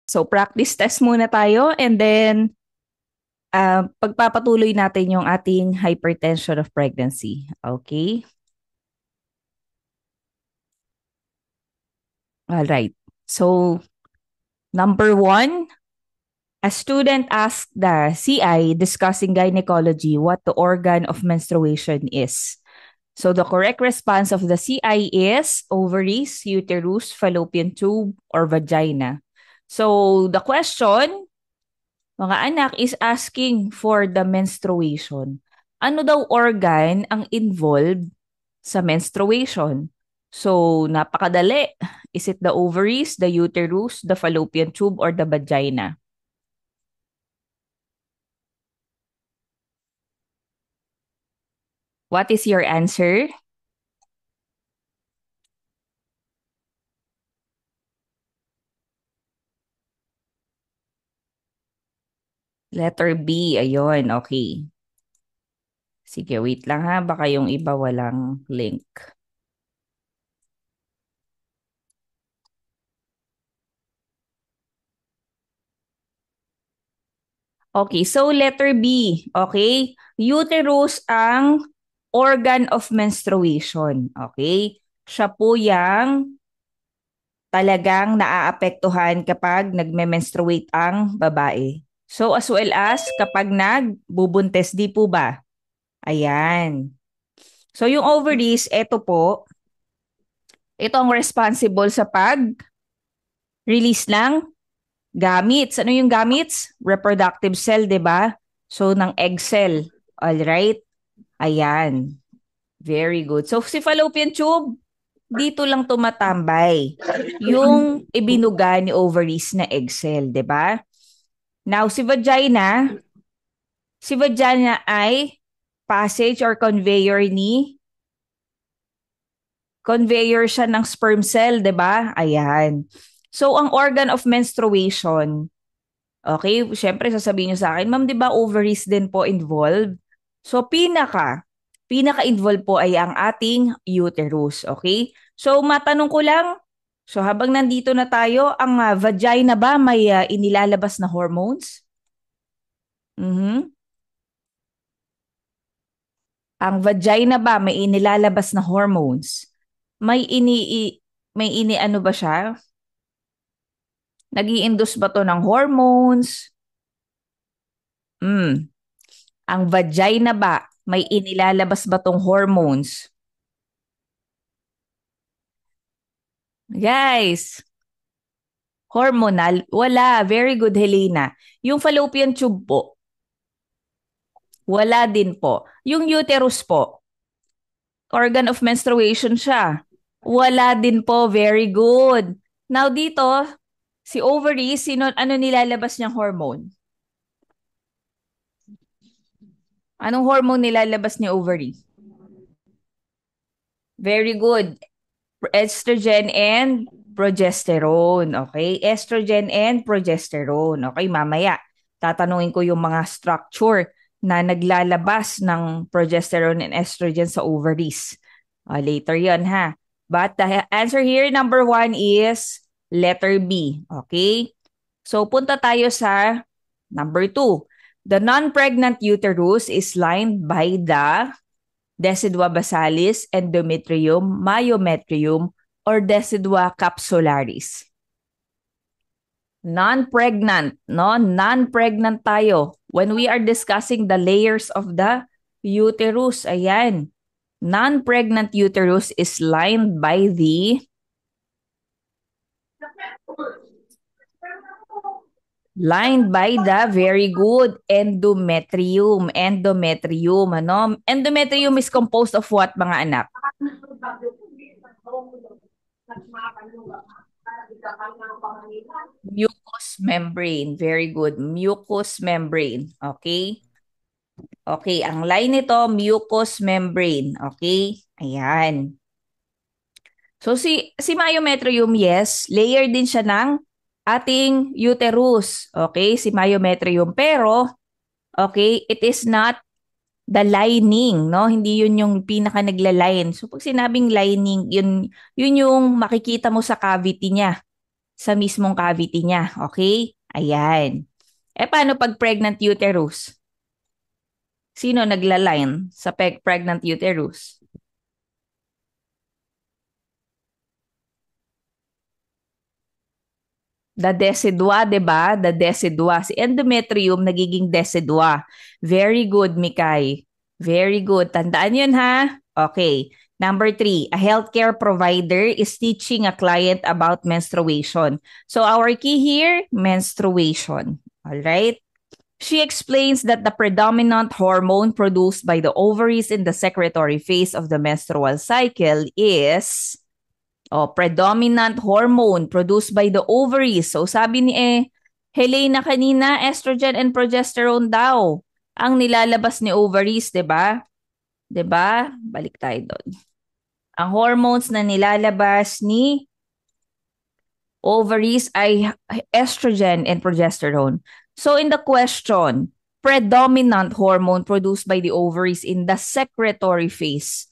So practice test muna tayo and then pagpapatuloy natin yung ating hypertension of pregnancy. Okay? All right. So number one, a student asked the CI discussing gynecology what the organ of menstruation is. So the correct response of the CI is ovaries, uterus, fallopian tube, or vagina. So the question, mga anak, is asking for the menstruation. Ano daw organ ang involved sa menstruation? So, napakadali. Is it the ovaries, the uterus, the fallopian tube, or the vagina? What is your answer? Letter B. Ayun, okay. Sige, wait lang ha. Baka yung iba walang link. Okay, so letter B. Okay? Uterus ang organ of menstruation. Okay? Siya po yung talagang naaapektuhan kapag nagme-menstruate ang babae. So as well as kapag nagbubuntes, di po ba? Ayan. So yung ovaries, ito po, ito ang responsible sa pag-release ng gametes. Ano yung gametes? Reproductive cell, di ba? So ng egg cell. All right? Ayan. Very good. So si fallopian tube, dito lang tumatambay yung ibinuga ni ovaries na egg cell, di ba? Now, si vagina ay passage or conveyor siya ng sperm cell, 'di ba? Ayan. So, ang organ of menstruation, okay, syempre sasabihin niyo sa akin, ma'am, 'di ba ovaries din po involved? So, pinaka-involved po ay ang ating uterus, okay? So, matanong ko lang, so habang nandito na tayo, ang vagina ba may inilalabas na hormones? Mhm. Ang vagina ba may inilalabas na hormones? May may ano ba siya? Nag-i-induce ba to ng hormones? Mm. Ang vagina ba may inilalabas ba tong hormones? Guys, hormonal? Wala. Very good, Helena. Yung fallopian tube po, wala din po. Yung uterus po, organ of menstruation siya. Wala din po. Very good. Now dito, si ovary, ano nilalabas niyang hormone? Anong hormone nilalabas ni ovary? Very good. Estrogen and progesterone. Okay? Estrogen and progesterone. Okay, mamaya. Tatanungin ko yung mga structure na naglalabas ng progesterone and estrogen sa ovaries. Later yon ha. But the answer here, number one is letter B. Okay? So, punta tayo sa number two. The non-pregnant uterus is lined by the Decidua basalis, endometrium, myometrium, or Decidua capsularis. Non-pregnant, no? Non-pregnant tayo. When we are discussing the layers of the uterus, ayan. Non-pregnant uterus is lined by the very good endometrium. Endometrium, ano? Endometrium is composed of what, mga anak? Mucous membrane. Very good. Mucous membrane. Okay? Okay, ang line nito, mucous membrane. Okay? Ayan. So si myometrium, yes, layer din siya ng ating uterus. Okay, si myometrium. Pero, okay, it is not the lining, no? Hindi yun yung pinaka nagla-line. So pag sinabing lining, yun yung makikita mo sa cavity niya. sa mismong cavity niya. Okay? Ayan. Paano pag pregnant uterus? Sino nagla-line sa pregnant uterus? The decidua, 'di ba? The decidua. Si endometrium nagiging decidua. Very good, Mikay. Very good. Tandaan 'yun ha. Okay. Number 3, a healthcare provider is teaching a client about menstruation. So our key here, menstruation. All right? She explains that the predominant hormone produced by the ovaries in the secretory phase of the menstrual cycle is predominant hormone produced by the ovaries. So sabi ni Helena kanina, estrogen and progesterone daw ang nilalabas ni ovaries, 'di ba? 'Di ba? Balik tayo doon. Ang hormones na nilalabas ni ovaries ay estrogen and progesterone. So in the question, predominant hormone produced by the ovaries in the secretory phase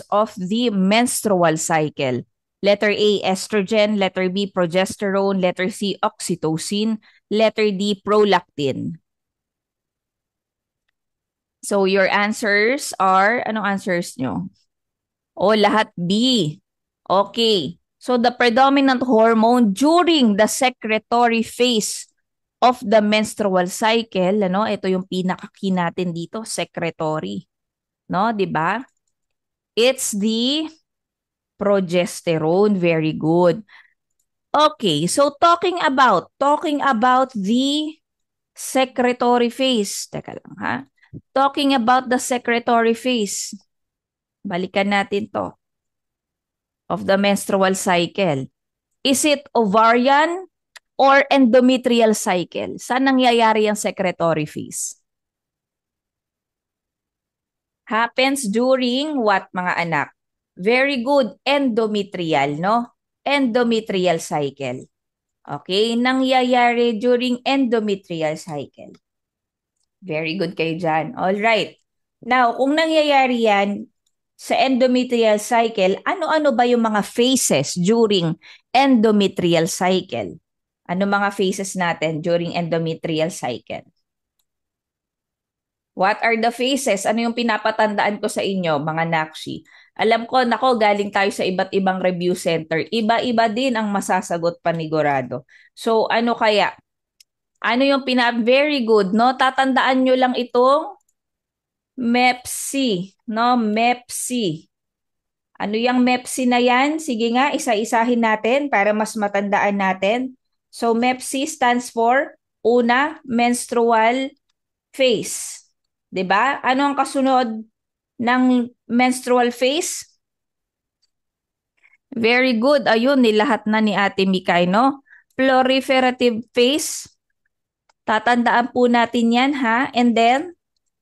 of the menstrual cycle. Letter A, estrogen. Letter B, progesterone. Letter C, oxytocin. Letter D, prolactin. So your answers are, anong answers nyo? Lahat B. Okay. So the predominant hormone during the secretory phase of the menstrual cycle, ito yung pinaka-key natin dito, secretory. No, 'di ba? It's the progesterone. Very good. Okay, so talking about the secretory phase. Teka lang ha. Talking about the secretory phase. Balikan natin to. Of the menstrual cycle. Is it ovarian or endometrial cycle? Saan nangyayari ang secretory phase? Happens during what, mga anak? Very good. Endometrial, no? Endometrial cycle. Okay? Nangyayari during endometrial cycle. Very good kayo dyan. All right. Now, kung nangyayari yan sa endometrial cycle, ano-ano ba yung mga phases during endometrial cycle? Ano mga phases natin during endometrial cycle? What are the phases? Ano yung pinapatandaan ko sa inyo, mga Nakshi? Alam ko, nako, galing tayo sa iba't ibang review center. Iba-iba din ang masasagot panigurado. So, ano kaya? Ano yung very good, no? Tatandaan nyo lang itong MEPC, no? MEPC. Ano yung MEPC na yan? Sige nga, isa-isahin natin para mas matandaan natin. So, MEPC stands for, una, menstrual phase. 'Di ba? Ano ang kasunod ng menstrual phase? Very good. Ayun, nilahat na ni Ate Mikay, no? Proliferative phase. Tatandaan po natin yan, ha? And then,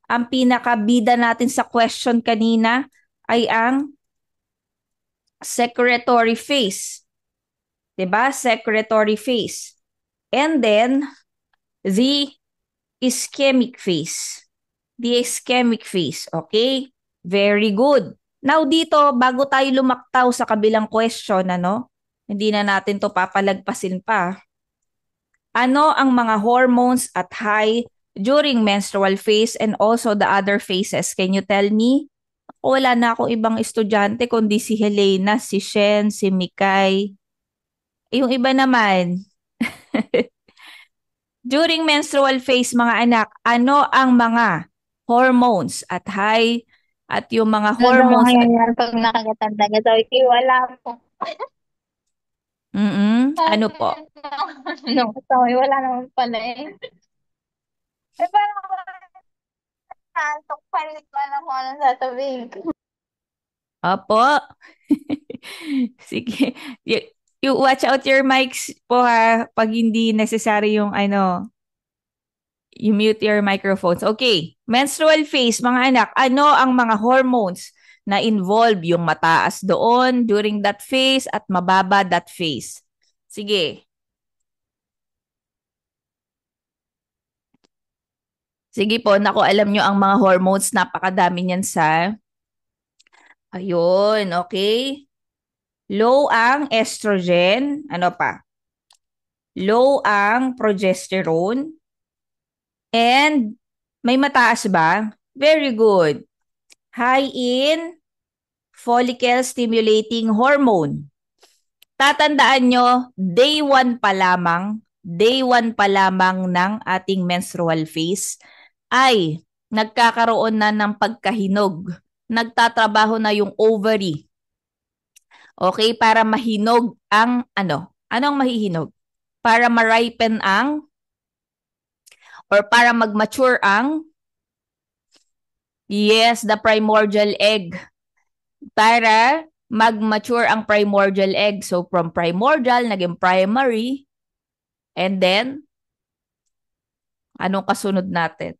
ang pinakabida natin sa question kanina ay ang secretory phase. 'Di ba? Secretory phase. And then, the ischemic phase. The ischemic phase. Okay? Very good. Now dito, bago tayo lumaktaw sa kabilang question, hindi na natin to papalagpasin pa. Ano ang mga hormones at high during menstrual phase and also the other phases? Can you tell me? Wala na akong ibang estudyante kundi si Helena, si Shen, si Mikay. Yung iba naman. During menstrual phase, mga anak, ano ang mga hormones at high at yung mga Ano daw hormones at mangyayari pag nakagatanda ka daw? Wala po. Ano po? No, sorry, wala naman pala eh. Eh, paano ako naantok? Palit pa na kung anong sasabihin ko. Opo. Sige. You watch out your mics po ha pag hindi necessary yung you mute your microphones. Okay. Menstrual phase, mga anak, ano ang mga hormones na involve yung mataas doon during that phase at mababa that phase? Sige. Sige po, naku, alam nyo ang mga hormones, napakadami niyan sa... Ayun, okay. Low ang estrogen. Ano pa? Low ang progesterone. And may mataas ba? Very good. High in follicle stimulating hormone. Tatandaan nyo, day 1 pa lamang ng ating menstrual phase ay nagkakaroon na ng pagkahinog. Nagtatrabaho na yung ovary. Okay, para mahinog ang ano? Anong mahihinog? Para ma-ripen ang or para mag-mature ang yes, the primordial egg. Para mag-mature ang primordial egg. So from primordial, naging primary. And then, anong kasunod natin?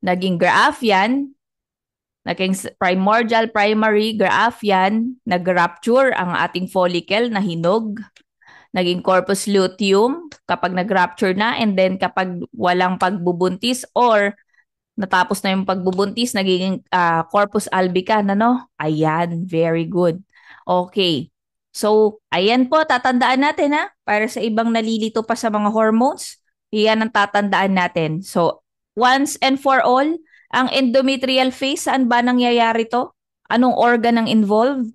Naging Graafian. Naging primordial, primary, Graafian. Nag-rupture ang ating follicle na hinog. Naging corpus luteum kapag nag-rupture na. And then kapag walang pagbubuntis or natapos na yung pagbubuntis, naging corpus albicans, ano? Ayan, very good. Okay. So, ayan po, tatandaan natin para sa ibang nalilito pa sa mga hormones, iyan ang tatandaan natin. So, once and for all, ang endometrial phase, saan ba nangyayari to? Anong organ ang involved?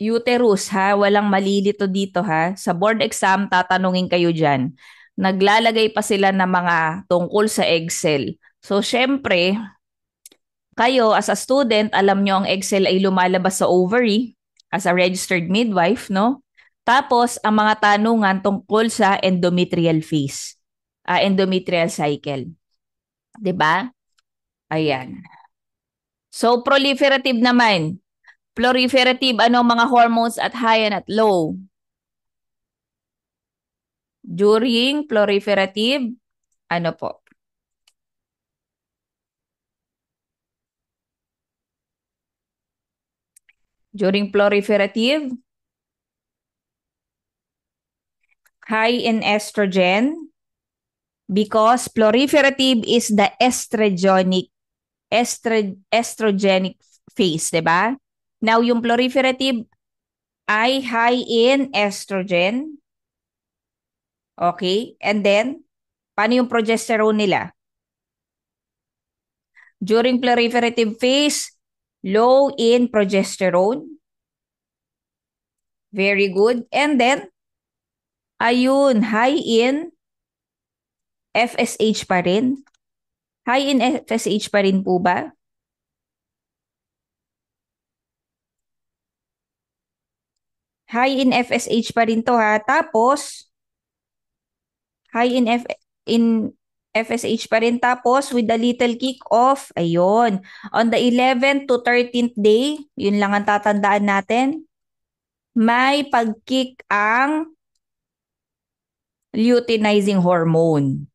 Uterus ha, walang malilito dito ha. Sa board exam, tatanungin kayo dyan. Naglalagay pa sila ng mga tungkol sa egg cell. So, syempre, kayo as a student, alam nyo ang egg cell ay lumalabas sa ovary as a registered midwife, no? Tapos, ang mga tanungan tungkol sa endometrial phase, endometrial cycle. 'Di ba? Ayan. So, proliferative naman. Proliferative, ano mga hormones at high and at low? During proliferative, ano po? During proliferative, high in estrogen because proliferative is the estrogenic phase, 'di ba? Now, yung proliferative ay high in estrogen. Okay? And then, paano yung progesterone nila? During proliferative phase, low in progesterone. Very good. And then, ayun, high in FSH pa rin. High in FSH pa rin po ba? High in FSH pa rin to ha. Tapos, high in FSH pa rin. Tapos, with a little kick-off, ayun. On the 11th to 13th day, yun lang ang tatandaan natin. May pag-kick ang luteinizing hormone.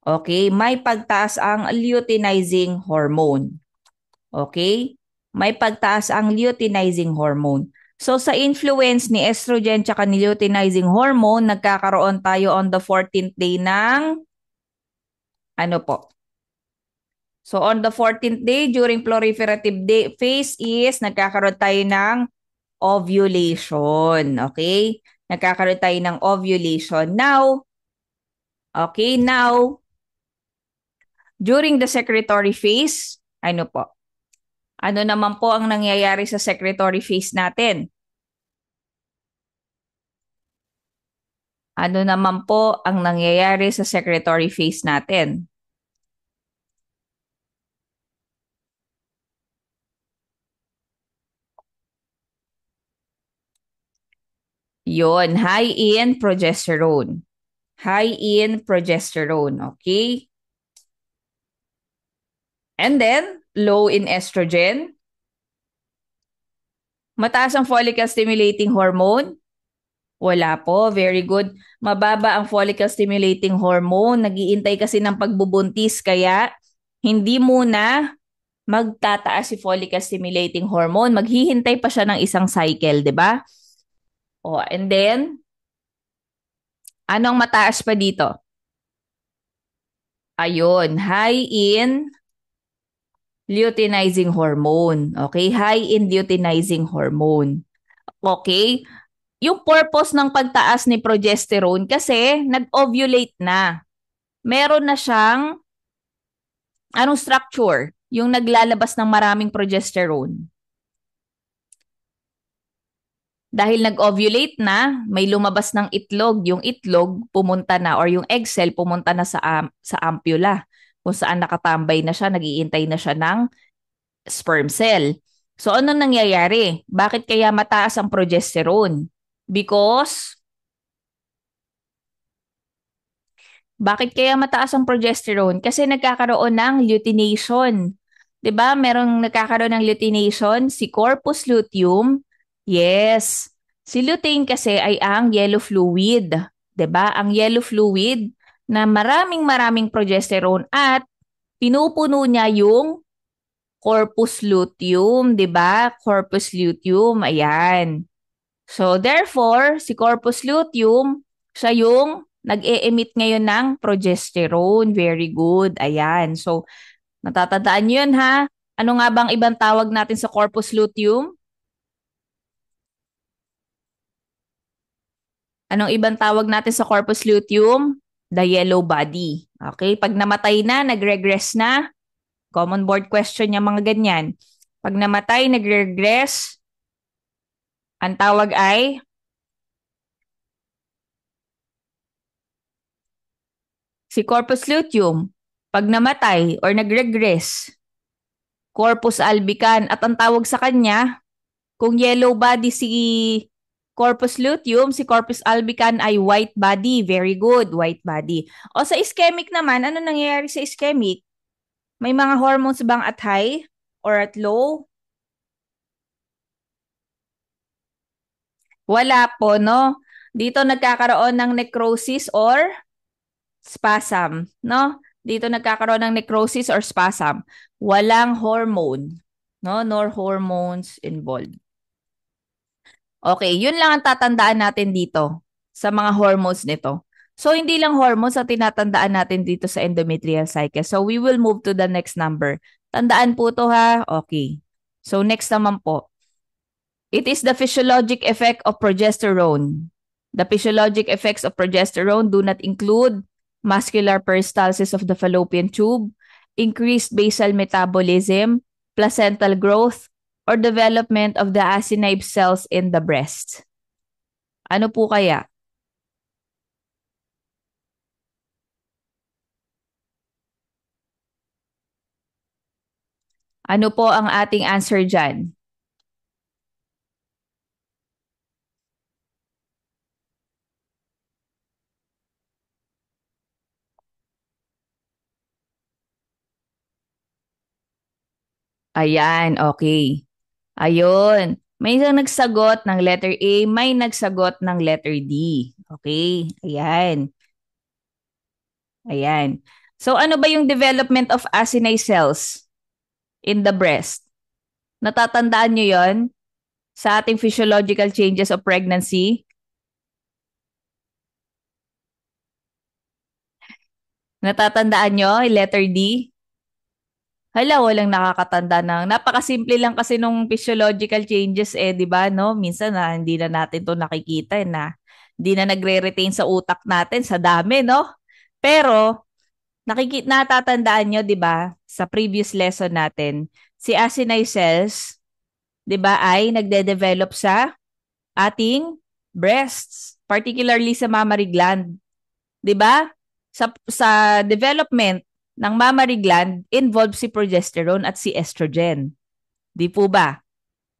Okay? May pagtaas ang luteinizing hormone. Okay? May pagtaas ang luteinizing hormone. So, sa influence ni estrogen tsaka ni luteinizing hormone, nagkakaroon tayo on the 14th day ng ano po? So, on the 14th day, during proliferative day phase is nagkakaroon tayo ng ovulation. Okay? Nagkakaroon tayo ng ovulation. Now, okay, now, during the secretory phase, ano po? Ano naman po ang nangyayari sa secretory phase natin? Ano naman po ang nangyayari sa secretory phase natin? Yon, high in progesterone. High in progesterone, okay? And then, low in estrogen. Mataas ang follicle stimulating hormone. Wala po, very good. Mababa ang follicle stimulating hormone. Nag-iintay kasi ng pagbubuntis kaya hindi muna magtataas si follicle stimulating hormone. Maghihintay pa siya ng isang cycle, 'di ba? Oh, and then anong mataas pa dito? Ayun, high in Luteinizing hormone. Okay? High in luteinizing hormone. Okay? Yung purpose ng pagtaas ni progesterone kasi nag-ovulate na. Meron na siyang anong structure? Yung naglalabas ng maraming progesterone. Dahil nag-ovulate na, may lumabas ng itlog. Yung itlog pumunta na or yung egg cell pumunta na sa ampulla. Kung saan nakatambay na siya, nagiintay na siya ng sperm cell. So ano nangyayari? Bakit kaya mataas ang progesterone? Because Bakit kaya mataas ang progesterone? Kasi nagkakaroon ng luteination. 'Di ba? Merong nagkakaroon ng luteination, si corpus luteum. Yes. Si lutein kasi ay ang yellow fluid. 'Di ba? Ang yellow fluid na maraming progesterone at pinupuno niya yung corpus luteum, 'di ba? Corpus luteum, ayan. So therefore, si corpus luteum, siya yung nag-e-emit ngayon ng progesterone. Very good. Ayan. So natatandaan niyo yun ha. Ano nga bang ibang tawag natin sa corpus luteum? Anong ibang tawag natin sa corpus luteum? The yellow body. Okay? Pag namatay na, nag-regress na, common board question yung mga ganyan. Pag namatay, nag-regress, ang tawag ay si corpus luteum. Pag namatay or nag-regress, corpus albicans. At ang tawag sa kanya, kung yellow body si corpus luteum, si corpus albicans ay white body. Very good, white body. O sa ischemic naman, ano nangyayari sa ischemic? May mga hormones bang at high or at low? Wala po, no? Dito nagkakaroon ng necrosis or spasm, no? Dito nagkakaroon ng necrosis or spasm. Walang hormone, no? Nor hormones involved. Okay, yun lang ang tatandaan natin dito sa mga hormones nito. So, hindi lang hormones ang tinatandaan natin dito sa endometrial cycle. So, we will move to the next number. Tandaan po to ha. Okay. So, next naman po. It is the physiologic effect of progesterone. The physiologic effects of progesterone do not include muscular peristalsis of the fallopian tube, increased basal metabolism, placental growth, or development of the acinine cells in the breast. Ano po kaya? Ano po ang ating answer dyan? Ayan, okay. Ayun. May isang nagsagot ng letter A, may nagsagot ng letter D. Okay, ayan. Ayan. So ano ba yung development of acinine cells in the breast? Natatandaan nyo yon sa ating physiological changes of pregnancy? Natatandaan nyo, letter D? Hala, walang nakakatanda ng napakasimple lang kasi nung physiological changes 'di ba, no? Minsan na hindi na natin 'to nakikita na hindi na nagre-retain sa utak natin sa dami, no? Pero natatandaan nyo, 'di ba, sa previous lesson natin, si acinine cells, 'di ba, ay nagde-develop sa ating breasts, particularly sa mammary gland. 'Di ba? Sa development ng mammary gland, involved si progesterone at si estrogen. Di po ba?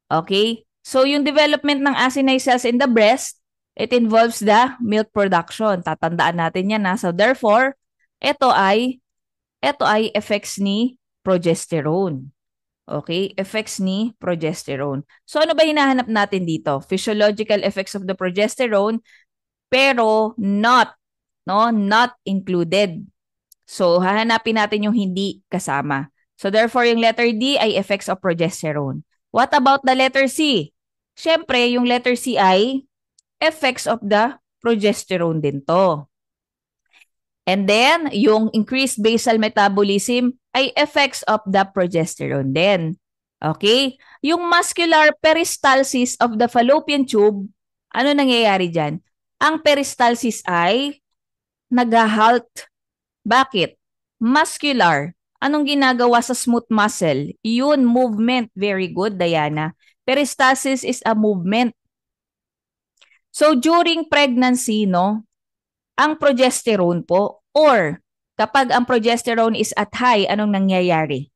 Okay? So, yung development ng acinine cells in the breast, it involves the milk production. Tatandaan natin yan. So, therefore, ito ay effects ni progesterone. Okay? Effects ni progesterone. So, ano ba hinahanap natin dito? Physiological effects of the progesterone, pero not included. So, hahanapin natin yung hindi kasama. So, therefore, yung letter D ay effects of progesterone. What about the letter C? Siyempre, yung letter C ay effects of the progesterone din to. And then, yung increased basal metabolism ay effects of the progesterone din. Okay? Yung muscular peristalsis of the fallopian tube, ano nangyayari dyan? Ang peristalsis ay nag-halt. Bakit? Muscular. Anong ginagawa sa smooth muscle? Yun, movement. Very good, Diana. Peristalsis is a movement. So during pregnancy, no, ang progesterone po or kapag ang progesterone is at high, anong nangyayari?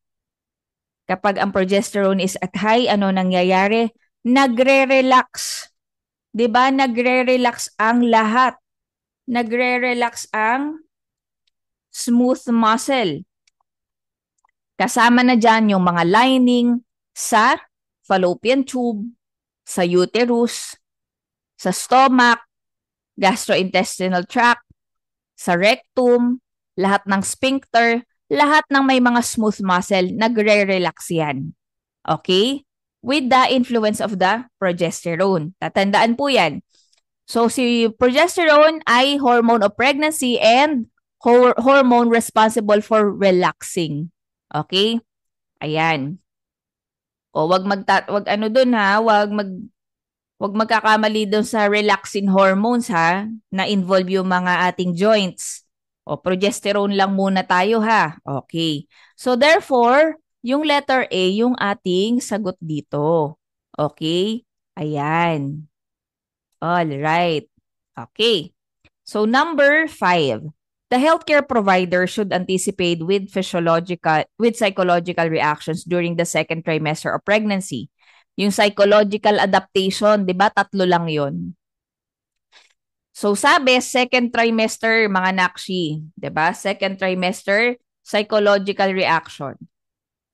Kapag ang progesterone is at high, ano nangyayari? Nagre-relax. 'Di ba? Nagre-relax ang lahat. Nagre-relax ang smooth muscle. Kasama na dyan yung mga lining sa fallopian tube, sa uterus, sa stomach, gastrointestinal tract, sa rectum, lahat ng sphincter, lahat ng may mga smooth muscle, nagre-relax yan. Okay? With the influence of the progesterone. Tatandaan po yan. So, si progesterone ay hormone of pregnancy and hormone responsible for relaxing. Okay? Ayan. O wag ano doon ha, wag magkakamali doon sa relaxing hormones ha, na involve yung mga ating joints. O progesterone lang muna tayo ha. Okay. So therefore, yung letter A yung ating sagot dito. Okay? Ayan. All right. Okay. So number 5. The healthcare provider should anticipate with psychological reactions during the second trimester of pregnancy. Yung psychological adaptation, 'di ba? 3 lang 'yon. So sabi, second trimester, mga nakshi, 'di ba? Second trimester, psychological reaction.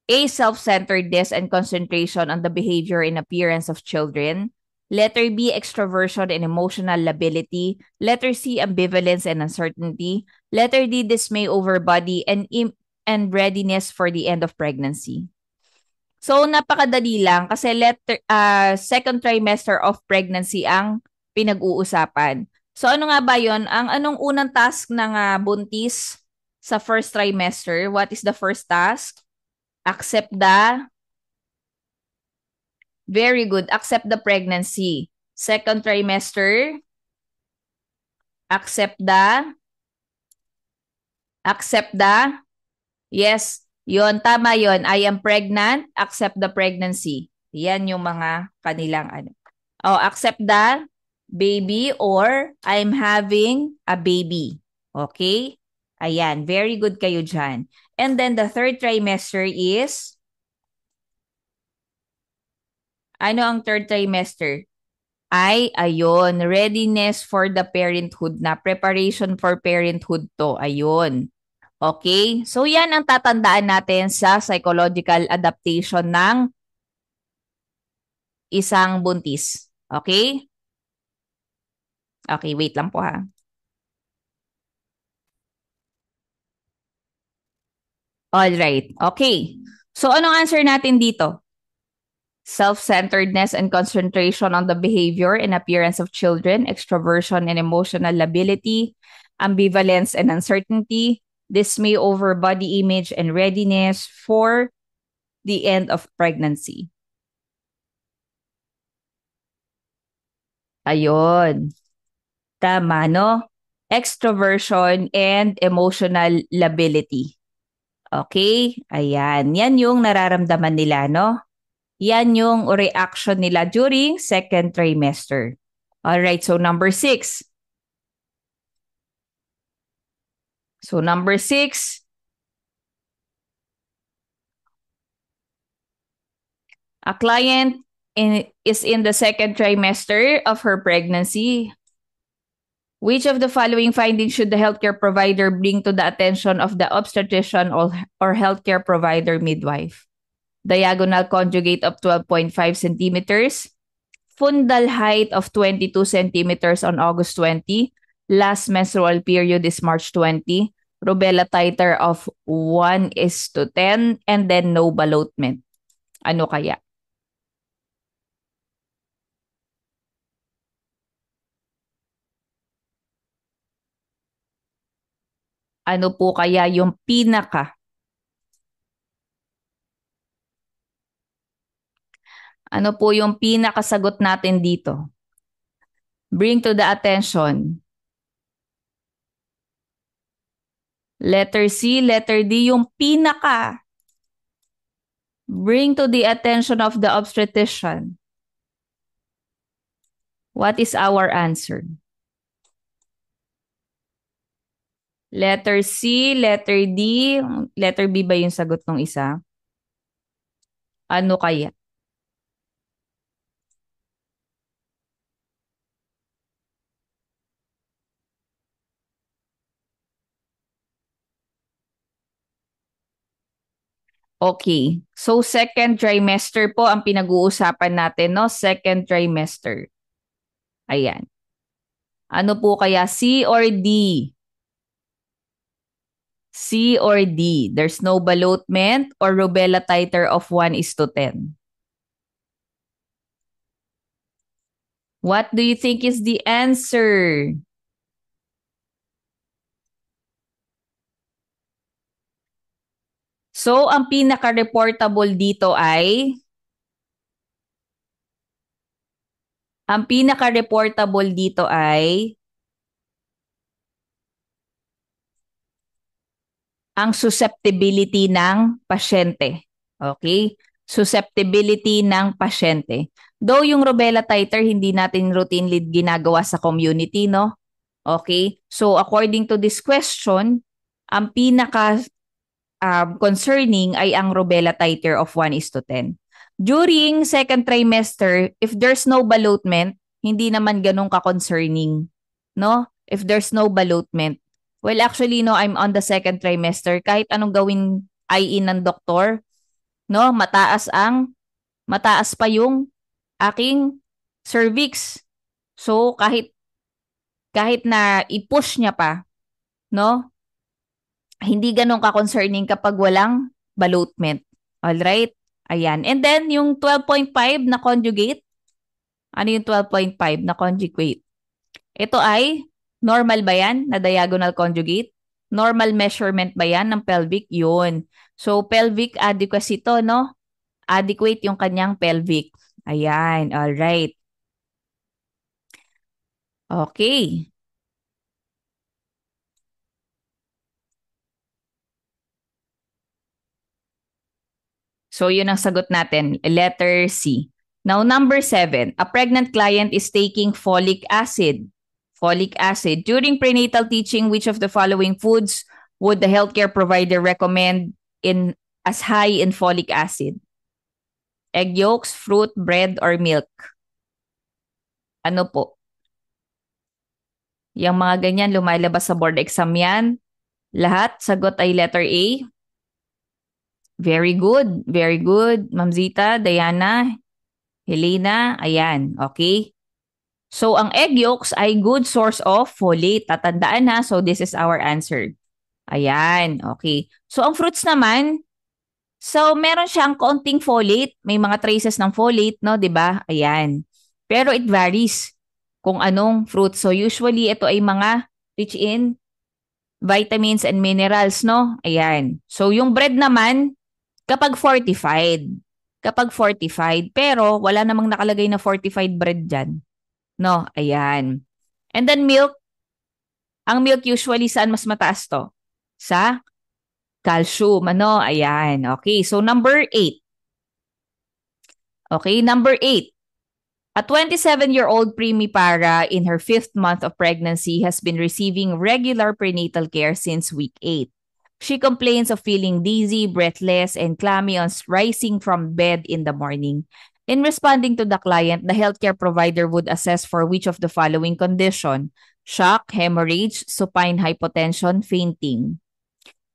A, self-centeredness and concentration on the behavior and appearance of children. Letter B, extroversion and emotional lability. Letter C, ambivalence and uncertainty. Letter D, dismay over body and readiness for the end of pregnancy. So, napakadali lang kasi second trimester of pregnancy ang pinag-uusapan. So, ano nga ba yon? Anong unang task ng buntis sa first trimester? What is the first task? Accept the Very good. Accept the pregnancy. Second trimester, accept the, yes, yon tama yon. I am pregnant, accept the pregnancy. Yan yung mga kanilang ano. Oh, accept the baby or I'm having a baby. Okay? Ayan, very good kayo dyan. And then the third trimester is, ano ang third trimester? Ay, ayun, readiness for the parenthood na, preparation for parenthood to, ayun. Okay? So yan ang tatandaan natin sa psychological adaptation ng isang buntis. Okay? Okay, wait lang po ha. All right. Okay. So anong answer natin dito? Self-centeredness and concentration on the behavior and appearance of children, extroversion and emotional lability, ambivalence and uncertainty, dismay over body image and readiness for the end of pregnancy. Ayun. Tama, no? Extroversion and emotional lability. Okay? Ayan. Yan yung nararamdaman nila, no? Yan yung reaction nila during second trimester. Alright, so number 6. So number 6, a client is in the second trimester of her pregnancy. Which of the following findings should the healthcare provider bring to the attention of the obstetrician or healthcare provider midwife? Diagonal conjugate of 12.5 centimeters, fundal height of 22 centimeters on August 20, last menstrual period is March 20, rubella titer of 1:10, and then no ballotment. Ano kaya? Ano po kaya yung pinaka Ano po yung pinakasagot natin dito? Bring to the attention. Letter C, letter D, yung pinaka. Bring to the attention of the obstetrician. What is our answer? Letter C, letter D, letter B ba yung sagot ng isa? Ano kaya? Okay. So second trimester po ang pinag-uusapan natin, no? Second trimester. Ayan. Ano po kaya? C or D? C or D? There's no ballotment or rubella titer of 1:10. What do you think is the answer? So, ang pinaka-reportable dito ay ang susceptibility ng pasyente. Okay? Susceptibility ng pasyente. Though yung rubella titer, hindi natin routinely ginagawa sa community, no? Okay? So, according to this question, ang pinaka concerning ay ang rubella titer of 1:10. During second trimester, if there's no ballotment, hindi naman ganun ka-concerning. No? If there's no ballotment. Well, actually, no, I'm on the second trimester. Kahit anong gawin IE ng doktor, no, mataas pa yung aking cervix. So, kahit na i-push niya pa, no, hindi ganun ka-concerning kapag walang ballotment. Alright? Ayan. And then, yung 12.5 na conjugate, ano yung 12.5 na conjugate? Ito ay, normal ba yan na diagonal conjugate? Normal measurement ba yan ng pelvic? Yun. So, pelvic adequacy to, no? Adequate yung kanyang pelvic. Ayan. Alright. Okay. So, yun ang sagot natin. Letter C. Now, number 7. A pregnant client is taking folic acid. Folic acid. During prenatal teaching, which of the following foods would the healthcare provider recommend as high in folic acid? Egg yolks, fruit, bread, or milk? Ano po? Yung mga ganyan, lumalabas sa board exam yan. Lahat, sagot ay letter A. Very good. Very good. Ma'am Zita, Diana, Helena, ayan. Okay. So, ang egg yolks ay good source of folate. Tatandaan na. So, this is our answer. Ayan. Okay. So, ang fruits naman, so, meron siyang konting folate. May mga traces ng folate, no? 'Di ba? Ayan. Pero it varies kung anong fruit. So, usually, ito ay mga rich in vitamins and minerals, no? Ayan. So, yung bread naman, kapag fortified. Kapag fortified. Pero, wala namang nakalagay na fortified bread dyan. No? Ayan. And then milk. Ang milk usually saan mas mataas to? Sa calcium. Ano? Ayan. Okay. So, number 8. Okay. Number 8. A 27-year-old primipara in her 5th month of pregnancy has been receiving regular prenatal care since week 8. She complains of feeling dizzy, breathless, and clammy on rising from bed in the morning. In responding to the client, the healthcare provider would assess for which of the following condition: shock, hemorrhage, supine hypotension, fainting.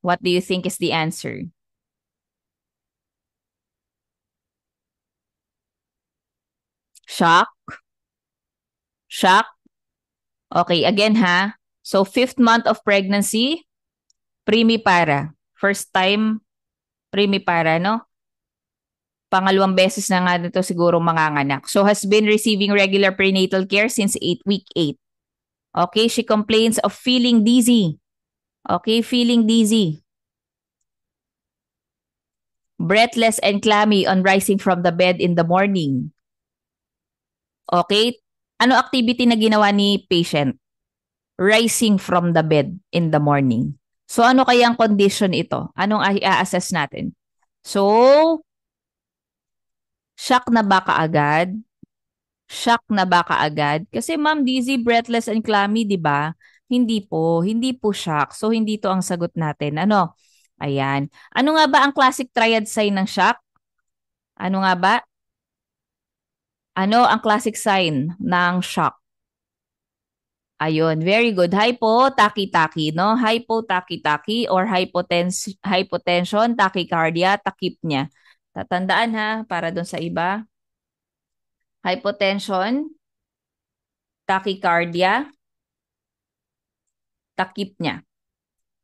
What do you think is the answer? Shock? Shock? Okay, again ha. So, 5th month of pregnancy, primipara. First time, primipara, no? Pangalawang beses na nga nito siguro manganganak. So, has been receiving regular prenatal care since week 8. Okay, she complains of feeling dizzy. Okay, feeling dizzy. breathless and clammy on rising from the bed in the morning. Okay? Ano activity na ginawa ni patient? Rising from the bed in the morning. So ano kayang condition ito? Anong i-assess natin? So, shock na ba kaagad? Shock na ba kaagad? Kasi ma'am, dizzy, breathless, and clammy, di ba? Hindi po shock. So, hindi to ang sagot natin. Ano? Ayan. Ano nga ba ang classic triad sign ng shock? Ano nga ba? Ano ang classic sign ng shock? Ayun, very good. Hypo, taki-taki, no? Hypo, taki-taki or hypotension, tachycardia, takip niya. Tatandaan ha, para doon sa iba. Hypotension, tachycardia, takip niya.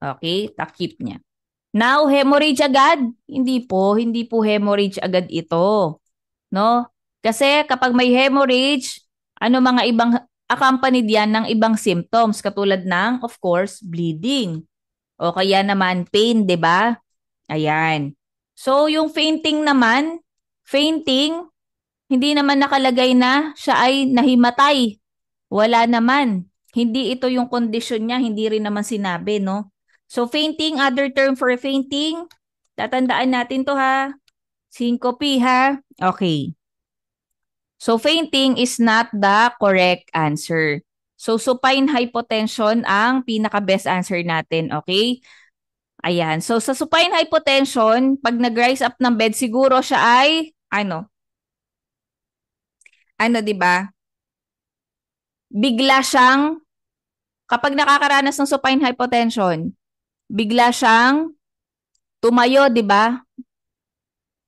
Okay, takip niya. Now, hemorrhage agad? Hindi po hemorrhage agad ito. No? Kasi kapag may hemorrhage, ano mga ibang accompanied yan ng ibang symptoms katulad ng, of course, bleeding. O kaya naman pain, 'di ba? Ayan. So, yung fainting naman, fainting, hindi naman nakalagay na siya ay nahimatay. Wala naman. Hindi ito yung kondisyon niya, hindi rin naman sinabi, no? So, fainting, other term for fainting, tatandaan natin to ha. Syncope ha. Okay. So, fainting is not the correct answer. So, supine hypotension ang pinaka-best answer natin, okay? Ayan. So, sa supine hypotension, pag nag-rise up ng bed, siguro siya ay, di ba? Bigla siyang, kapag nakakaranas ng supine hypotension, bigla siyang tumayo, di ba?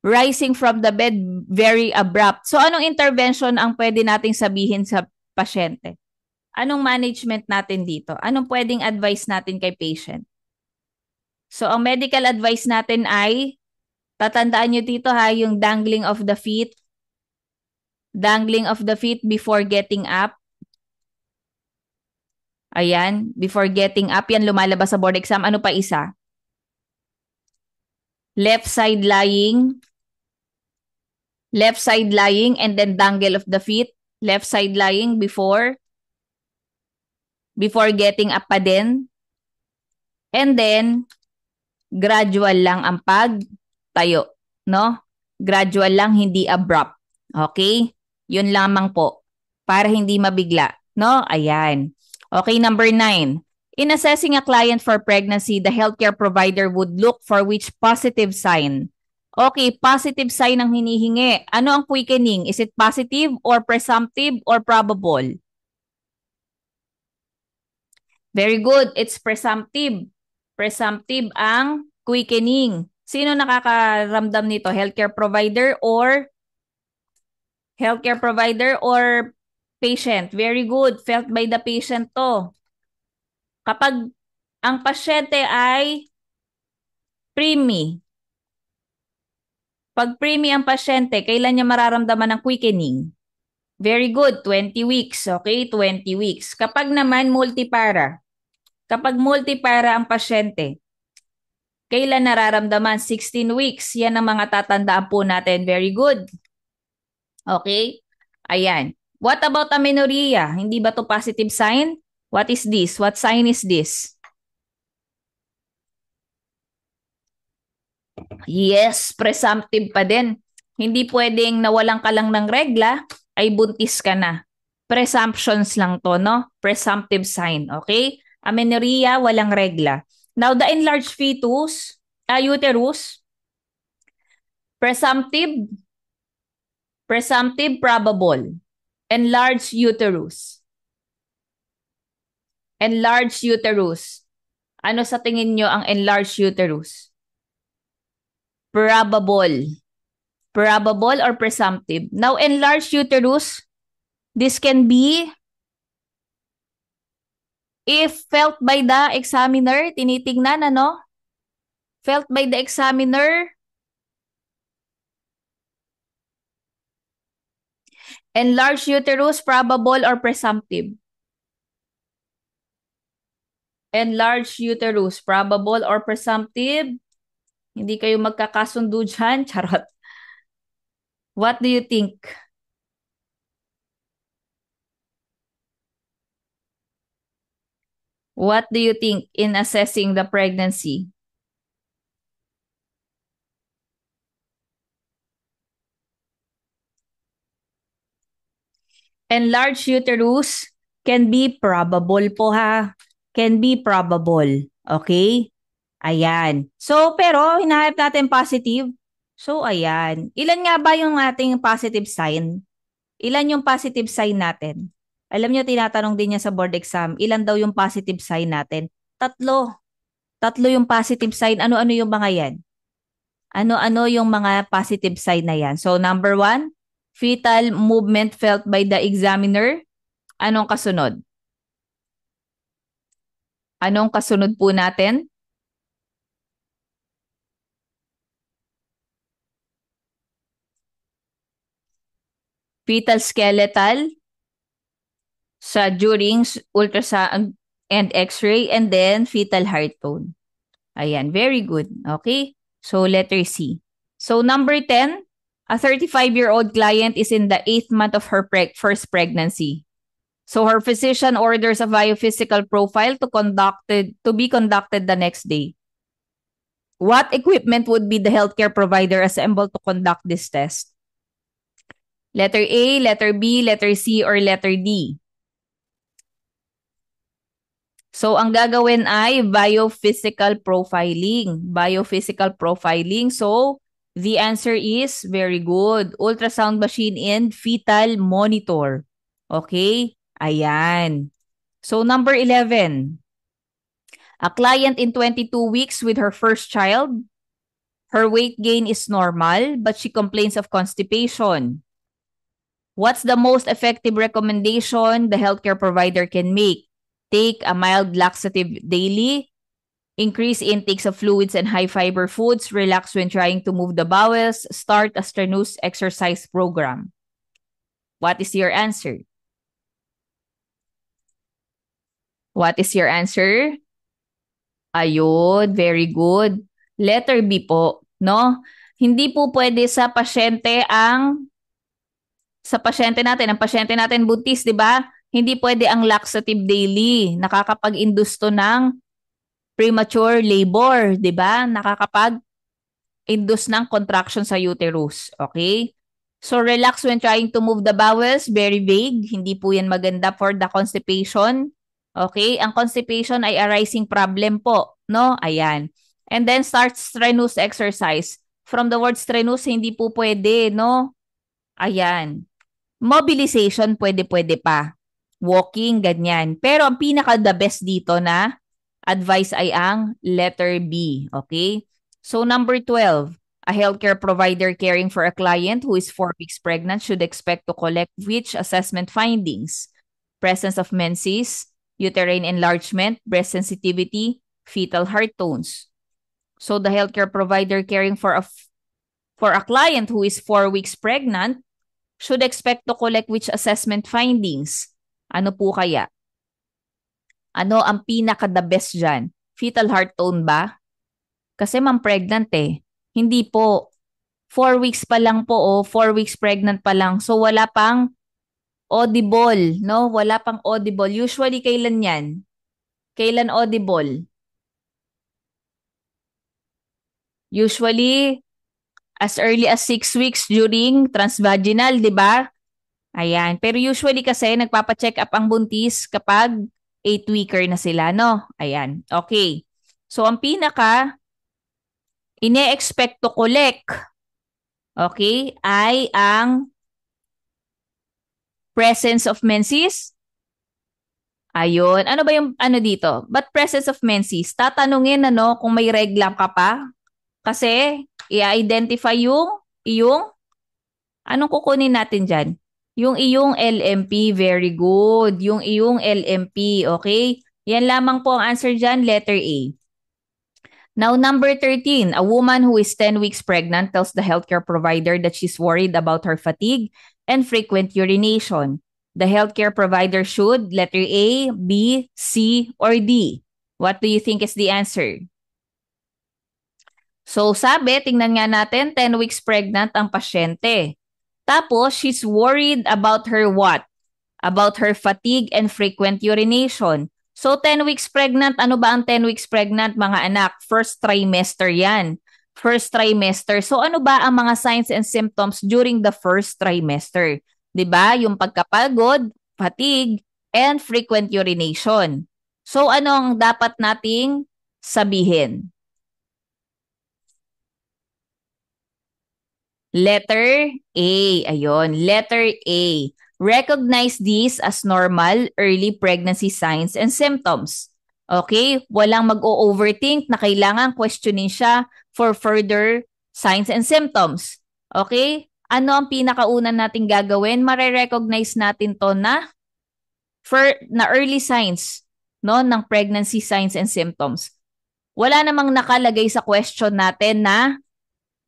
Rising from the bed, very abrupt. So, anong intervention ang pwede nating sabihin sa pasyente? Anong management natin dito? Anong pwedeng advice natin kay patient? So, ang medical advice natin ay, tatandaan nyo dito ha, yung dangling of the feet. Dangling of the feet before getting up. Ayan, before getting up, yan lumalabas sa board exam. Ano pa isa? Left side lying. Left side lying and then dangle of the feet. Left side lying before getting up pa din. And then, gradual lang ang pagtayo. No? Gradual lang, hindi abrupt. Okay? Yun lamang po. Para hindi mabigla. No? Ayan. Okay, number 9. In assessing a client for pregnancy, the healthcare provider would look for which positive sign? Okay, positive sign ang hinihingi. Ano ang quickening? Is it positive or presumptive or probable? Very good. It's presumptive. Presumptive ang quickening. Sino nakakaramdam nito? Healthcare provider or patient? Very good. Felt by the patient to. Kapag ang pasyente ay preemie. Pag preemie ang pasyente, kailan niya mararamdaman ng quickening? Very good. 20 weeks. Okay? 20 weeks. Kapag naman multipara. Kapag multipara ang pasyente, kailan nararamdaman? 16 weeks. Yan ang mga tatandaan po natin. Very good. Okay? Ayan. What about amenorrhea? Hindi ba to positive sign? What is this? What sign is this? Yes, presumptive pa din. Hindi pwedeng nawalan ka lang ng regla, ay buntis ka na. Presumptions lang to, no? Presumptive sign, okay? Amenorrhea, walang regla. Now, the enlarged uterus, presumptive, probable. Enlarged uterus. Enlarged uterus. Ano sa tingin nyo ang enlarged uterus? Probable. Probable or presumptive? Now, enlarged uterus, this can be if felt by the examiner, tinitingnan ano? Felt by the examiner. Enlarged uterus, probable or presumptive? Enlarged uterus, probable or presumptive? Hindi kayo magkakasundo dyan. Charot. What do you think? What do you think in assessing the pregnancy? Enlarged uterus can be probable po ha. Can be probable. Okay? Ayan. So, pero hinahanap natin positive. So, ayan. Ilan nga ba yung ating positive sign? Ilan yung positive sign natin? Alam nyo, tinatanong din niya sa board exam, ilan daw yung positive sign natin? Tatlo. Tatlo yung positive sign. Ano-ano yung mga yan? Ano-ano yung mga positive sign na yan? So, number one, fetal movement felt by the examiner. Anong kasunod? Anong kasunod po natin? Fetal skeletal sa during ultrasound and x-ray, and then fetal heart tone. Ayan, very good. Okay? So, letter C. So, number 10, a 35-year-old client is in the 8th month of her first pregnancy. So, her physician orders a biophysical profile to be conducted the next day. What equipment would be the healthcare provider assembled to conduct this test? Letter A, letter B, letter C, or letter D? So, ang gagawin ay biophysical profiling. Biophysical profiling. So, the answer is very good. Ultrasound machine and fetal monitor. Okay? Ayan. So, number 11. A client in 22 weeks with her first child. Her weight gain is normal, but she complains of constipation. What's the most effective recommendation the healthcare provider can make? Take a mild laxative daily, increase intakes of fluids and high fiber foods, relax when trying to move the bowels, start a strenuous exercise program. What is your answer? What is your answer? Ayun, very good. Letter B po, no? Hindi po pwede sa pasyente natin, ang pasyente natin buntis, di ba? Hindi pwede ang laxative daily. Nakakapag-induce to ng premature labor, di ba? Nakakapag-induce ng contraction sa uterus. Okay? So, relax when trying to move the bowels. Very vague. Hindi po yan maganda for the constipation. Okay? Ang constipation ay arising problem po. No? Ayan. And then, start strenuous exercise. From the word strenuous, hindi po pwede. No? Ayan. Mobilization, pwede pa. Walking, ganyan. Pero ang pinaka-the best dito na advice ay ang letter B. Okay? So, number 12. A healthcare provider caring for a client who is 4 weeks pregnant should expect to collect which assessment findings? Presence of menses, uterine enlargement, breast sensitivity, fetal heart tones. So, the healthcare provider caring for a client who is 4 weeks pregnant should expect to collect which assessment findings? Ano po kaya? Ano ang pinaka-the best dyan? Fetal heart tone ba? Kasi ma'am pregnant eh. Hindi po. 4 weeks pa lang po o 4 weeks pregnant pa lang. So wala pang audible, no? Wala pang audible. Usually kailan yan? Kailan audible? Usually as early as 6 weeks during transvaginal, di ba? Ayan. Pero usually kasi nagpapacheck up ang buntis kapag 8-weeker na sila, no? Ayan. Okay. So, ang pinaka ine-expect to collect, okay, ay ang presence of menses. Ayun. Ano ba yung ano dito? But presence of menses? Tatanungin kung may regla ka pa. Kasi i-identify yung anong kukunin natin dyan? Yung iyong LMP, very good. Yung iyong LMP, okay? Yan lamang po ang answer dyan, letter A. Now, number 13, a woman who is 10 weeks pregnant tells the healthcare provider that she's worried about her fatigue and frequent urination. The healthcare provider should, letter A, B, C, or D. What do you think is the answer? So sabi, tingnan nga natin, 10 weeks pregnant ang pasyente. Tapos, she's worried about her what? About her fatigue and frequent urination. So 10 weeks pregnant, ano ba ang 10 weeks pregnant mga anak? First trimester yan. First trimester. So ano ba ang mga signs and symptoms during the first trimester? 'Di ba? Yung pagkapagod, fatigue, and frequent urination. So ano ang dapat nating sabihin? Letter A. Ayun. Letter A. Recognize these as normal early pregnancy signs and symptoms. Okay? Walang mag-o-overthink na kailangan questionin siya for further signs and symptoms. Okay? Ano ang pinakauna nating gagawin? Mare-recognize natin to na early signs no ng pregnancy signs and symptoms. Wala namang nakalagay sa question natin na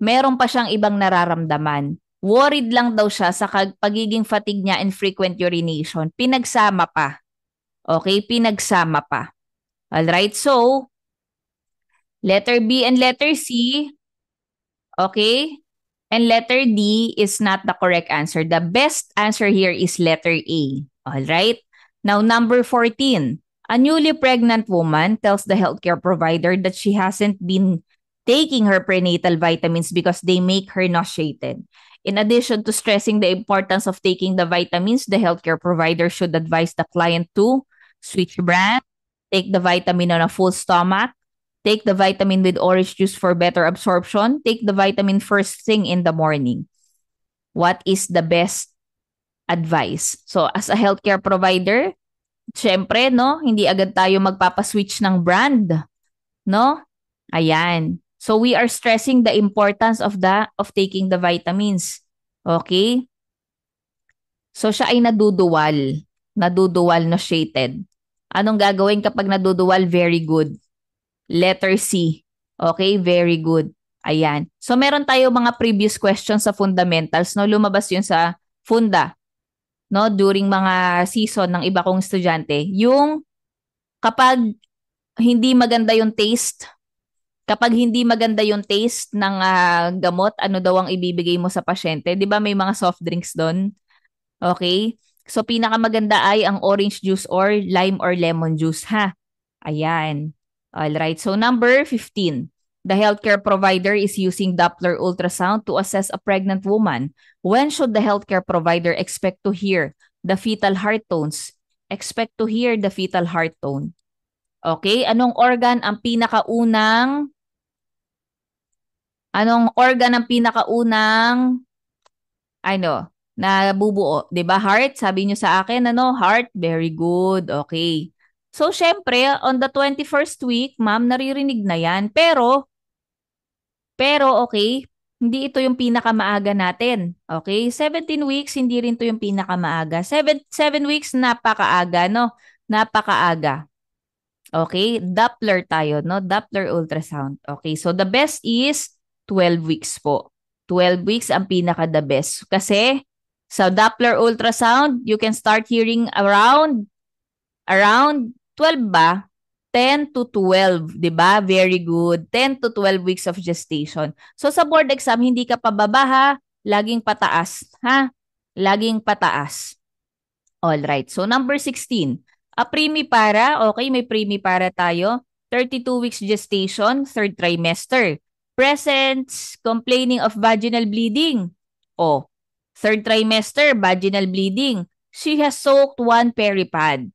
meron pa siyang ibang nararamdaman. Worried lang daw siya sa pagiging fatigue niya and frequent urination. Pinagsama pa. Okay? Pinagsama pa. Alright? So, letter B and letter C, okay? And letter D is not the correct answer. The best answer here is letter A. Alright? Now, number 14. A newly pregnant woman tells the healthcare provider that she hasn't been taking her prenatal vitamins because they make her nauseated. In addition to stressing the importance of taking the vitamins, the healthcare provider should advise the client to switch brand, take the vitamin on a full stomach, take the vitamin with orange juice for better absorption, take the vitamin first thing in the morning. What is the best advice? So, as a healthcare provider, syempre, no, hindi agad tayo magpapaswitch ng brand, no? Ayan. So we are stressing the importance of taking the vitamins. Okay? So siya ay naduduwal. Naduduwal, nauseated. Anong gagawin kapag naduduwal? Very good. Letter C. Okay? Very good. Ayan. So meron tayo mga previous questions sa fundamentals, no? Lumabas yun sa funda, no? During mga season ng iba kong estudyante. Yung kapag hindi maganda yung taste, kapag hindi maganda yung taste ng gamot, ano daw ang ibibigay mo sa pasyente? 'Di ba may mga soft drinks doon? Okay? So pinakamaganda ay ang orange juice or lime or lemon juice ha. Ayan. All right. So number 15. The healthcare provider is using Doppler ultrasound to assess a pregnant woman. When should the healthcare provider expect to hear the fetal heart tones? Expect to hear the fetal heart tone. Okay? Anong organ ang pinakaunang nabubuo, 'di ba? Heart, sabi niyo sa akin, heart, very good. Okay. So syempre, on the 21st week, ma'am, naririnig na 'yan. Pero okay, hindi ito yung pinakamaaga natin. Okay? 17 weeks, hindi rin ito yung pinakamaaga. 7 weeks, napakaaga, no? Napakaaga. Okay? Doppler tayo, no? Doppler ultrasound. Okay, so the best is 12 weeks po. 12 weeks ang pinaka-the best. Kasi sa Doppler ultrasound, you can start hearing around 12 ba? 10 to 12, 'di ba? Very good. 10 to 12 weeks of gestation. So sa board exam, hindi ka pababa ha, laging pataas, ha? Laging pataas. All right. So number 16. A primipara, okay, may primipara tayo. 32 weeks gestation, third trimester. Presents complaining of vaginal bleeding. Oh, third trimester, vaginal bleeding. She has soaked one peripad.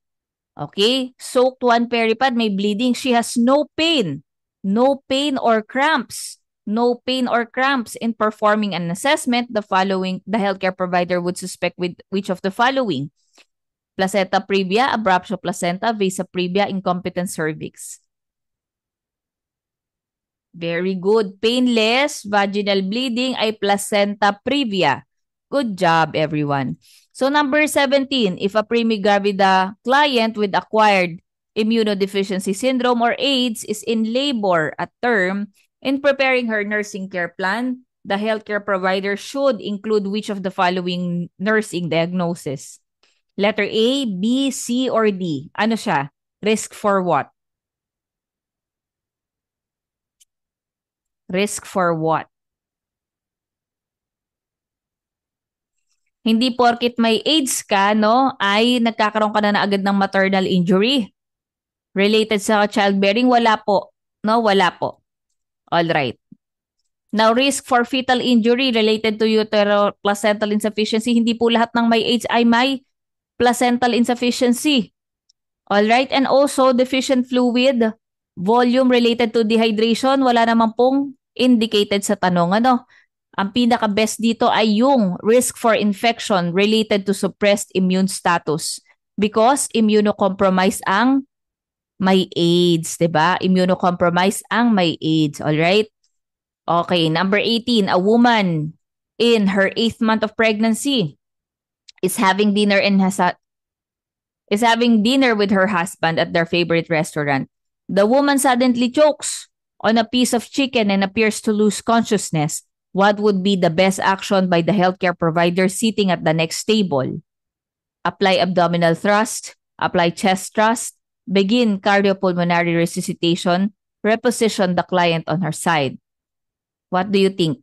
Okay? Soaked one peripad, may bleeding. She has no pain. No pain or cramps. No pain or cramps in performing an assessment. The healthcare provider would suspect with which of the following? Placenta previa, abruptio placenta, vasa previa, incompetent cervix. Very good. Painless vaginal bleeding ay placenta previa. Good job, everyone. So number 17, if a primigravida client with acquired immunodeficiency syndrome or AIDS is in labor at term, in preparing her nursing care plan, the healthcare provider should include which of the following nursing diagnosis? Letter A, B, C, or D? Ano siya? Risk for what? Risk for what? Hindi porkit may AIDS ka, no, ay nagkakaroon ka na agad ng maternal injury related sa childbearing. Wala po. No, wala po. All right. Now, risk for fetal injury related to uteroplacental insufficiency. Hindi po lahat ng may AIDS ay may placental insufficiency. All right. And also, deficient fluid volume related to dehydration. Wala naman pong indicated sa tanong. Ano? Ang pinaka-best dito ay yung risk for infection related to suppressed immune status because immunocompromised ang may AIDS, 'di ba? Immunocompromised ang may AIDS, all right? Okay, number 18, a woman in her 8th month of pregnancy is having dinner with her husband at their favorite restaurant. The woman suddenly chokes on a piece of chicken and appears to lose consciousness. What would be the best action by the healthcare provider sitting at the next table? Apply abdominal thrust, apply chest thrust, begin cardiopulmonary resuscitation, reposition the client on her side. What do you think?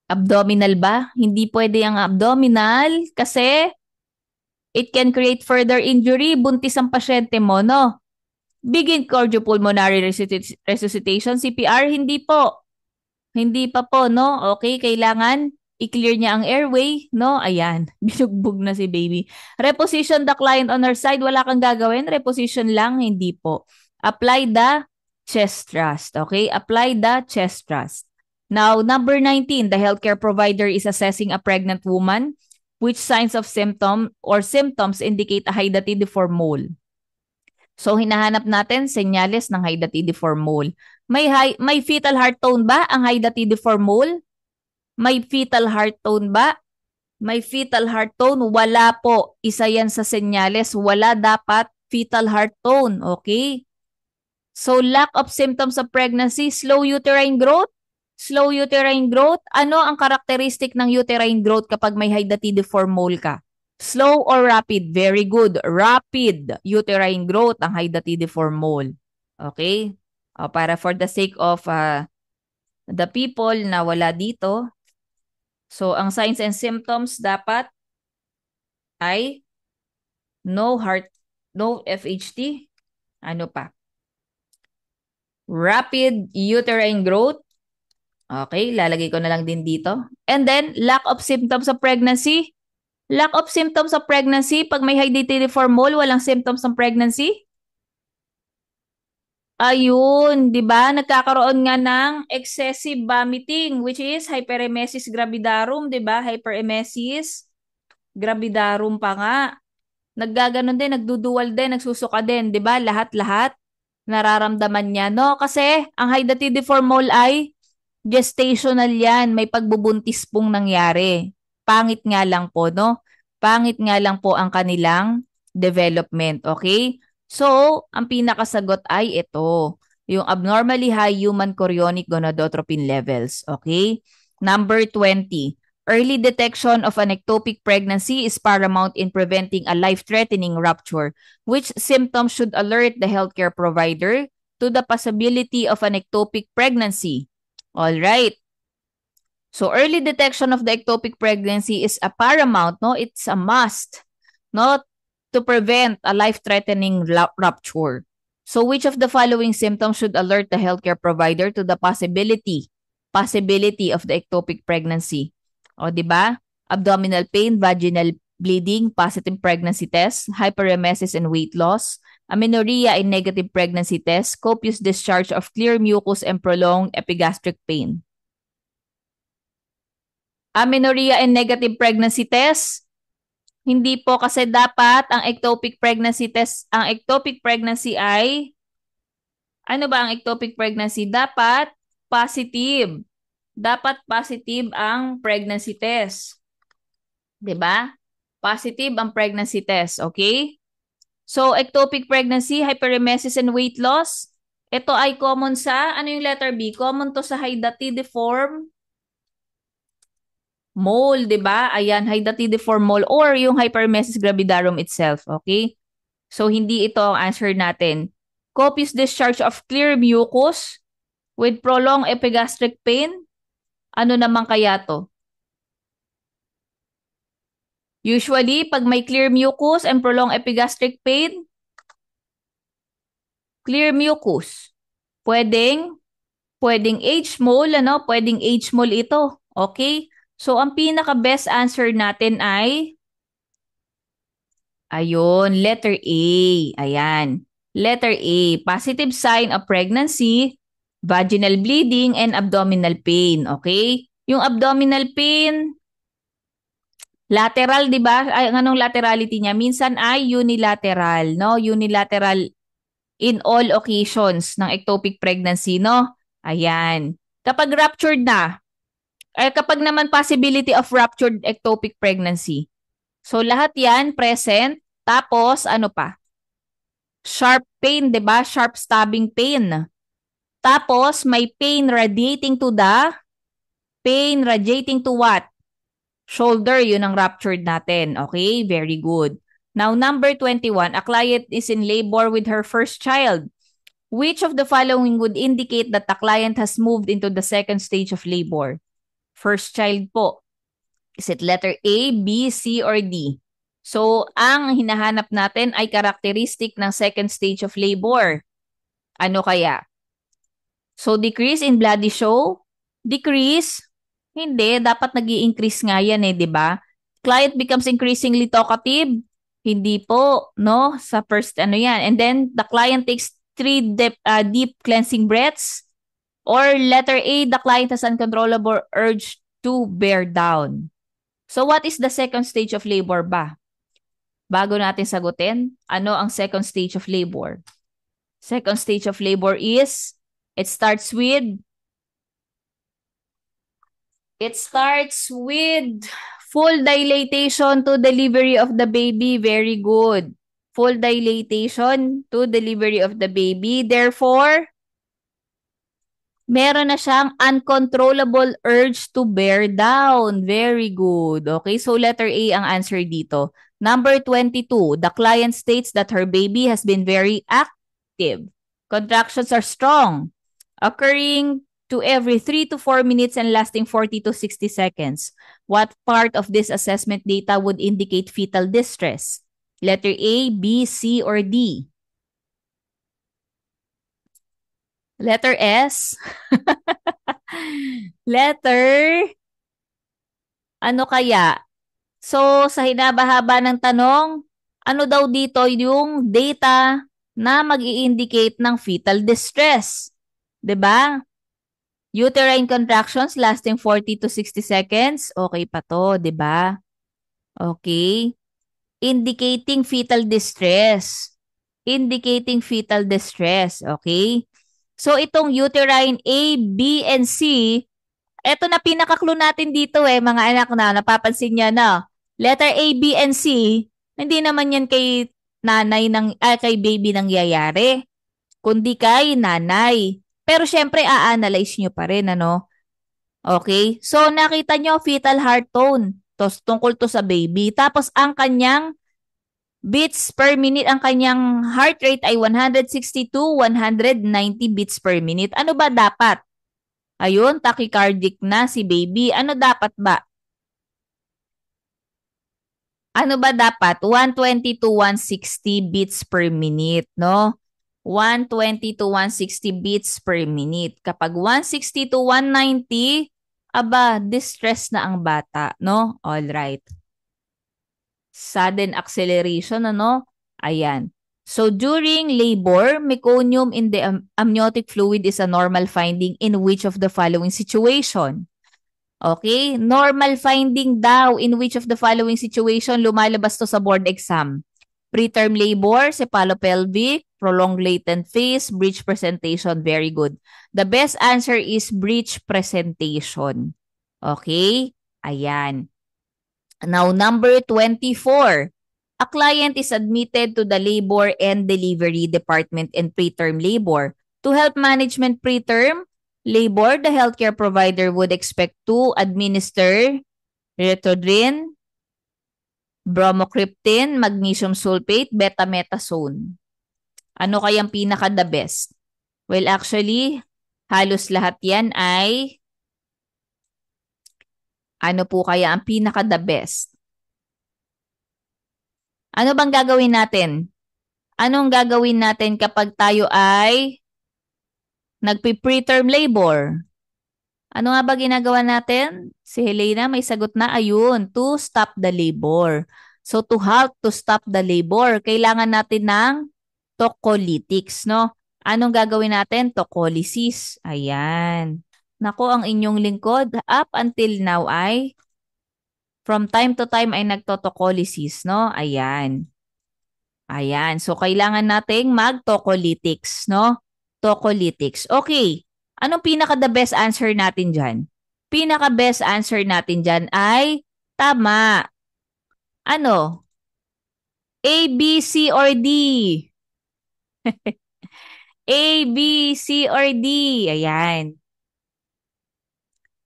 Abdominal ba? Hindi pwede ang abdominal kasi it can create further injury. Buntis ang pasyente mo, no? Begin cardiopulmonary resuscitation, CPR, hindi po. Hindi pa po, no? Okay, kailangan i-clear niya ang airway, no? Ayan, binugbog na si baby. Reposition the client on her side, wala kang gagawin. Reposition lang, hindi po. Apply the chest thrust, okay? Apply the chest thrust. Now, number 19, the healthcare provider is assessing a pregnant woman. Which signs of symptoms indicate a hydatidiform mole? So, hinahanap natin senyales ng hydatidiform mole. May fetal heart tone ba ang hydatidiform mole? May fetal heart tone ba? May fetal heart tone? Wala po. Isa yan sa senyales. Wala dapat fetal heart tone. Okay? So, lack of symptoms of pregnancy, slow uterine growth. Slow uterine growth. Ano ang karakteristik ng uterine growth kapag may hydatidiform mole ka? Slow or rapid? Very good. Rapid uterine growth ang hydatidiform mole. Okay? Para for the sake of the people na wala dito. So, ang signs and symptoms dapat ay no FHT. Ano pa? Rapid uterine growth. Okay, lalagay ko na lang din dito. And then, lack of symptoms of pregnancy. Lack of symptoms of pregnancy. Pag may hydatidiform mole, walang symptoms ng pregnancy. Ayun, 'di ba? Nagkakaroon nga ng excessive vomiting which is hyperemesis gravidarum, 'di ba? Hyperemesis gravidarum pa nga. Naggaganon din, nagduduwal din, nagsusuka din, 'di ba? Lahat-lahat nararamdaman niya, no? Kasi ang hydatidiform mole ay gestational 'yan, may pagbubuntis pong nangyari. Pangit nga lang po, no? Pangit nga lang po ang kanilang development, okay? So, ang pinakasagot ay ito, yung abnormally high human chorionic gonadotropin levels. Okay? Number 20. Early detection of an ectopic pregnancy is paramount in preventing a life-threatening rupture. Which symptoms should alert the healthcare provider to the possibility of an ectopic pregnancy? All right. So, early detection of the ectopic pregnancy is a paramount, no? It's a must, no? To prevent a life-threatening rupture. So, which of the following symptoms should alert the healthcare provider to the possibility of the ectopic pregnancy? O, di ba? Abdominal pain, vaginal bleeding, positive pregnancy test, hyperemesis and weight loss, amenorrhea and negative pregnancy test, copious discharge of clear mucus and prolonged epigastric pain. Amenorrhea and negative pregnancy test, hindi po kasi dapat ang ectopic pregnancy test, ang ectopic pregnancy ay, ano ba ang ectopic pregnancy? Dapat positive. Dapat positive ang pregnancy test. 'Di ba? Positive ang pregnancy test, okay? So, ectopic pregnancy, hyperemesis and weight loss, ito ay common sa, ano yung letter B? Common to sa hydatidiform mole, 'di ba? Ayan, hydatidiform mole or yung hyperemesis gravidarum itself, okay? So hindi ito ang answer natin. Copious discharge of clear mucus with prolonged epigastric pain. Ano naman kaya to? Usually, pag may clear mucus and prolonged epigastric pain, clear mucus, pwedeng age mole, ano? Pwedeng age mole ito. Okay? So, ang pinaka-best answer natin ay, ayun, letter A. Ayan. Letter A, positive sign of pregnancy, vaginal bleeding, and abdominal pain. Okay? Yung abdominal pain, lateral, di ba? Ay, anong laterality niya? Minsan ay unilateral, no? Unilateral in all occasions ng ectopic pregnancy, no? Ayan. Kapag ruptured na, kapag naman possibility of ruptured ectopic pregnancy. So, lahat yan present. Tapos, ano pa? Sharp pain, di ba? Sharp stabbing pain. Tapos, may pain radiating to what? Shoulder, yun ang ruptured natin. Okay, very good. Now, number 21, a client is in labor with her first child. Which of the following would indicate that the client has moved into the second stage of labor? First child po. Is it letter A, B, C, or D? So, ang hinahanap natin ay characteristic ng second stage of labor. Ano kaya? So, decrease in bloody show? Decrease? Hindi. Dapat nag-i-increase nga yan di ba? Client becomes increasingly talkative? Hindi po, no? Sa first, ano yan. And then, the client takes 3 deep cleansing breaths? Or letter A, the client has uncontrollable urge to bear down. So, what is the second stage of labor ba? Bago natin sagutin, ano ang second stage of labor? Second stage of labor is, it starts with full dilatation to delivery of the baby. Very good. Full dilatation to delivery of the baby. Therefore, meron na siyang uncontrollable urge to bear down. Very good. Okay, so letter A ang answer dito. Number 22, the client states that her baby has been very active. Contractions are strong, occurring to every 3 to 4 minutes and lasting 40 to 60 seconds. What part of this assessment data would indicate fetal distress? Letter A, B, C, or D? Letter S. Letter, ano kaya? So, sa hinaba-haba ng tanong, ano daw dito yung data na mag-i-indicate ng fetal distress? 'Di ba? Uterine contractions lasting 40 to 60 seconds. Okay pa to, 'di ba? Okay. Indicating fetal distress. Indicating fetal distress. Okay? So, itong uterine A, B, and C, eto na pinaka-clue natin dito mga anak na, napapansin niya na. Letter A, B, and C, hindi naman yan kay kay baby nangyayari, kundi kay nanay. Pero syempre, a-analyze nyo pa rin, ano? Okay? So, nakita nyo, fetal heart tone. Tungkol to sa baby. Tapos, ang kanyang beats per minute, ang kanyang heart rate ay 160 to 190 beats per minute. Ano ba dapat? Ayun, tachycardic na si baby. Ano dapat ba? Ano ba dapat? 120 to 160 beats per minute, no? 120 to 160 beats per minute. Kapag 160 to 190, aba, distress na ang bata, no? All right. Sudden acceleration, ano? Ayan. So, during labor, meconium in the amniotic fluid is a normal finding in which of the following situation? Okay? Normal finding daw in which of the following situation lumalabas to sa board exam? Preterm labor, cephalopelvic, prolonged latent phase, breech presentation. Very good. The best answer is breech presentation. Okay? Ayan. Now, number 24. A client is admitted to the labor and delivery department in preterm labor. To help management preterm labor, the healthcare provider would expect to administer retrodrin, bromocriptine, magnesium sulfate, betamethasone. Ano kayang pinaka the best? Well, actually, halos lahat yan ay ano po kaya ang pinaka the best? Ano bang gagawin natin? Anong gagawin natin kapag tayo ay nagpi-preterm labor? Ano nga ba ginagawa natin? Si Helena may sagot na, ayun, to stop the labor. So to halt, to stop the labor, kailangan natin ng tocolytics, no? Anong gagawin natin? Tocolysis. Ayan. Nako, ang inyong lingkod, up until now ay, from time to time ay nagtotocolysis, no? Ayan. Ayan. So, kailangan nating mag-tocolytics, no? Tocolytics. Okay. Anong pinaka-the best answer natin dyan? Pinaka-best answer natin dyan ay tama. Ano? A, B, C, or D? A, B, C, or D? Ayan.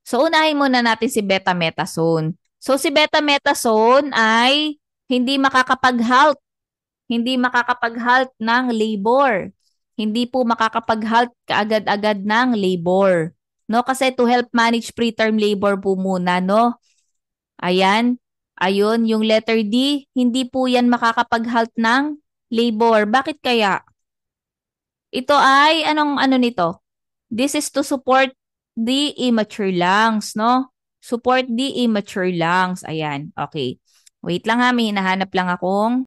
So, unahin muna natin si beta-metasone. So, si beta-metasone ay hindi makakapag-halt. Hindi makakapag-halt ng labor. Hindi po makakapag-halt kaagad-agad ng labor. No? Kasi to help manage preterm labor po muna, no? Ayan. Ayun, yung letter D, hindi po yan makakapag-halt ng labor. Bakit kaya? Ito ay, anong ano nito? This is to support the immature lungs, no? Support the immature lungs. Ayan, okay. Wait lang ha, may hinahanap lang akong